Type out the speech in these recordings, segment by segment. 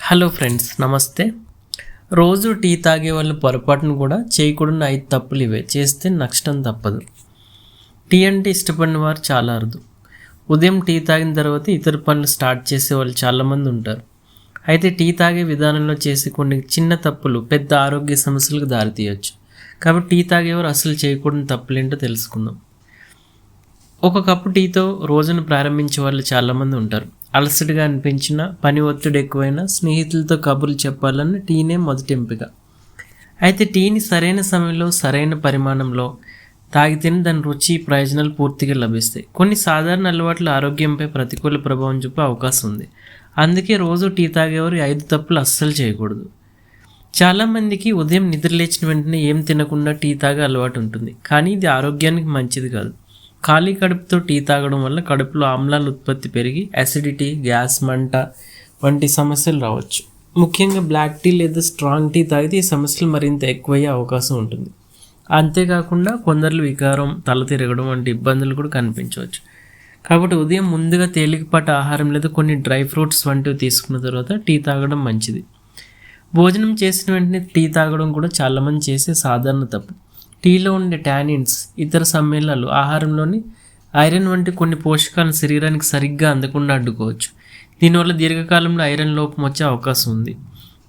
Hello friends, నమస్తే. రోజు tea తాగే వాళ్ళు పొరపాటును కూడా చేయకూడని 5 తప్పులు ఇవే. చేస్తే నష్టం తప్పదు. టీ అంటే ఇష్టపడిన వారు చాలా అరుదు. ఉదయం టీ తాగిన తర్వాత ఇతర పనులు స్టార్ట్ చేసే వాళ్ళు చాలామంది ఉంటారు. అయితే టీ తాగే విధానంలో చేసే కొన్ని చిన్న తప్పులు పెద్ద ఆరోగ్య సమస్యలకు దారితీయవచ్చు. కాబట్టి టీ తాగేవారు అసలు చేయకూడని తప్పులేంటో తెలుసుకుందాం. ఒక కప్పు టీతో రోజును ప్రారంభించే వాళ్ళు చాలామంది ఉంటారు. అలసటగా అనిపించిన, పని ఒత్తిడి ఎక్కువైనా, స్నేహితులతో కబుర్లు చెప్పాలన్న టీనే మొదటి ఎంపిక. అయితే టీని సరైన సమయంలో, సరైన పరిమాణంలో తాగితేనే దాని రుచి, ప్రయోజనాలు పూర్తిగా లభిస్తాయి. కొన్ని సాధారణ అలవాట్లు ఆరోగ్యంపై ప్రతికూల ప్రభావం చూపే అవకాశం ఉంది. అందుకే రోజు టీ తాగేవారు 5 తప్పులు అస్సలు చేయకూడదు. చాలామందికి ఉదయం నిద్ర లేచిన వెంటనే ఏం తినకుండా టీ తాగే అలవాటు ఉంటుంది. కానీ ఇది ఆరోగ్యానికి మంచిది కాదు. ఖాళీ కడుపుతో టీ తాగడం వల్ల కడుపులో ఆమ్లాల ఉత్పత్తి పెరిగి యాసిడిటీ, గ్యాస్, మంట వంటి సమస్యలు రావచ్చు. ముఖ్యంగా బ్లాక్ టీ లేదా స్ట్రాంగ్ టీ తాగితే ఈ సమస్యలు మరింత ఎక్కువయ్యే అవకాశం ఉంటుంది. అంతేకాకుండా కొందరిలో వికారం, తల తిరగడం వంటి ఇబ్బందులు కూడా కనిపించవచ్చు. కాబట్టి ఉదయం ముందుగా తేలికపాటి ఆహారం లేదా కొన్ని డ్రై ఫ్రూట్స్ వంటివి తీసుకున్న తర్వాత టీ తాగడం మంచిది. భోజనం చేసిన వెంటనే టీ తాగడం కూడా చాలామంది చేసే సాధారణ తప్పు. టీలో ఉండే టానిన్స్, ఇతర సమ్మేళనాలు ఆహారంలోని ఐరన్ వంటి కొన్ని పోషకాలను శరీరానికి సరిగ్గా అందకుండా అడ్డుకోవచ్చు. దీనివల్ల దీర్ఘకాలంలో ఐరన్ లోపం వచ్చే అవకాశం ఉంది.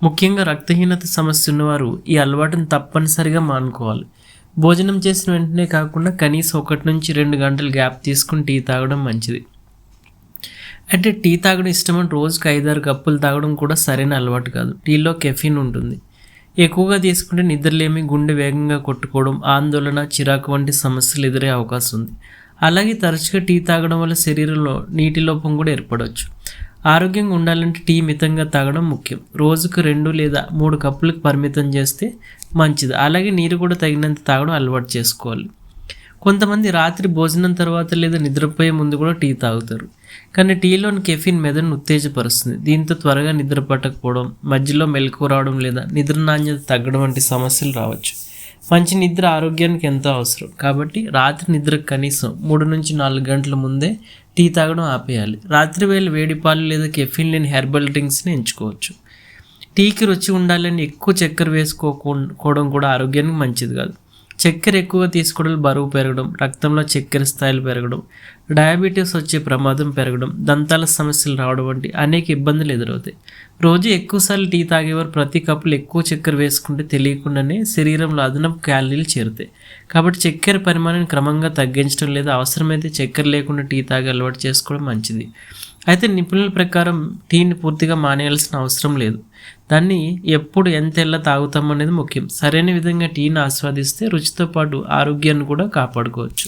ముఖ్యంగా రక్తహీనత సమస్య ఉన్నవారు ఈ అలవాటును తప్పనిసరిగా మానుకోవాలి. భోజనం చేసిన వెంటనే కాకుండా కనీసం 1 నుంచి 2 గంటలు గ్యాప్ తీసుకుని టీ తాగడం మంచిది. అంటే టీ తాగడం ఇష్టమని రోజుకి 5-6 కప్పులు తాగడం కూడా సరైన అలవాటు కాదు. టీలో కెఫీన్ ఉంటుంది. ఎక్కువగా తీసుకుంటే నిద్రలేమి, గుండె వేగంగా కొట్టుకోవడం, ఆందోళన, చిరాకు వంటి సమస్యలు ఎదురే అవకాశం ఉంది. అలాగే తరచుగా టీ తాగడం వల్ల శరీరంలో నీటి లోపం కూడా ఏర్పడవచ్చు. ఆరోగ్యంగా ఉండాలంటే టీ మితంగా తాగడం ముఖ్యం. రోజుకు 2 లేదా 3 కప్పులకు పరిమితం చేస్తే మంచిది. అలాగే నీరు కూడా తగినంత తాగడం అలవాటు చేసుకోవాలి. కొంతమంది రాత్రి భోజనం తర్వాత లేదా నిద్రపోయే ముందు కూడా టీ తాగుతారు. కానీ టీలోని కెఫీన్ మెదడును ఉత్తేజపరుస్తుంది. దీంతో త్వరగా నిద్ర పట్టకపోవడం, మధ్యలో మెలకువ రావడం లేదా నిద్ర నాణ్యత తగ్గడం వంటి సమస్యలు రావచ్చు. మంచి నిద్ర ఆరోగ్యానికి ఎంతో అవసరం. కాబట్టి రాత్రి నిద్రకు కనీసం 3 నుంచి 4 గంటల ముందే టీ తాగడం ఆపేయాలి. రాత్రి వేళ వేడి పాలు లేదా కెఫీన్ లేని హెర్బల్ డ్రింక్స్ని ఎంచుకోవచ్చు. టీకి రుచి ఉండాలని ఎక్కువ చక్కెర వేసుకోవడం కూడా ఆరోగ్యానికి మంచిది కాదు. చక్కెర ఎక్కువగా తీసుకోవడం బరువు పెరగడం, రక్తంలో చక్కెర స్థాయిలు పెరగడం, డయాబెటీస్ వచ్చే ప్రమాదం పెరగడం, దంతాల సమస్యలు రావడం వంటి అనేక ఇబ్బందులు ఎదురవుతాయి. రోజు ఎక్కువసార్లు టీ తాగేవారు ప్రతి కప్పులు ఎక్కువ చక్కెర వేసుకుంటే తెలియకుండానే శరీరంలో అదనపు క్యాలరీలు చేరుతాయి. కాబట్టి చక్కెర పరిమాణాన్ని క్రమంగా తగ్గించడం లేదా అవసరమైతే చక్కెర లేకుండా టీ తాగే అలవాటు చేసుకోవడం మంచిది. అయితే నిపుణుల ప్రకారం టీని పూర్తిగా మానేయాల్సిన అవసరం లేదు. దాన్ని ఎప్పుడు ఎంతెల్లా తాగుతాం అనేది ముఖ్యం. సరైన విధంగా టీని ఆస్వాదిస్తే రుచితో పాటు ఆరోగ్యాన్ని కూడా కాపాడుకోవచ్చు.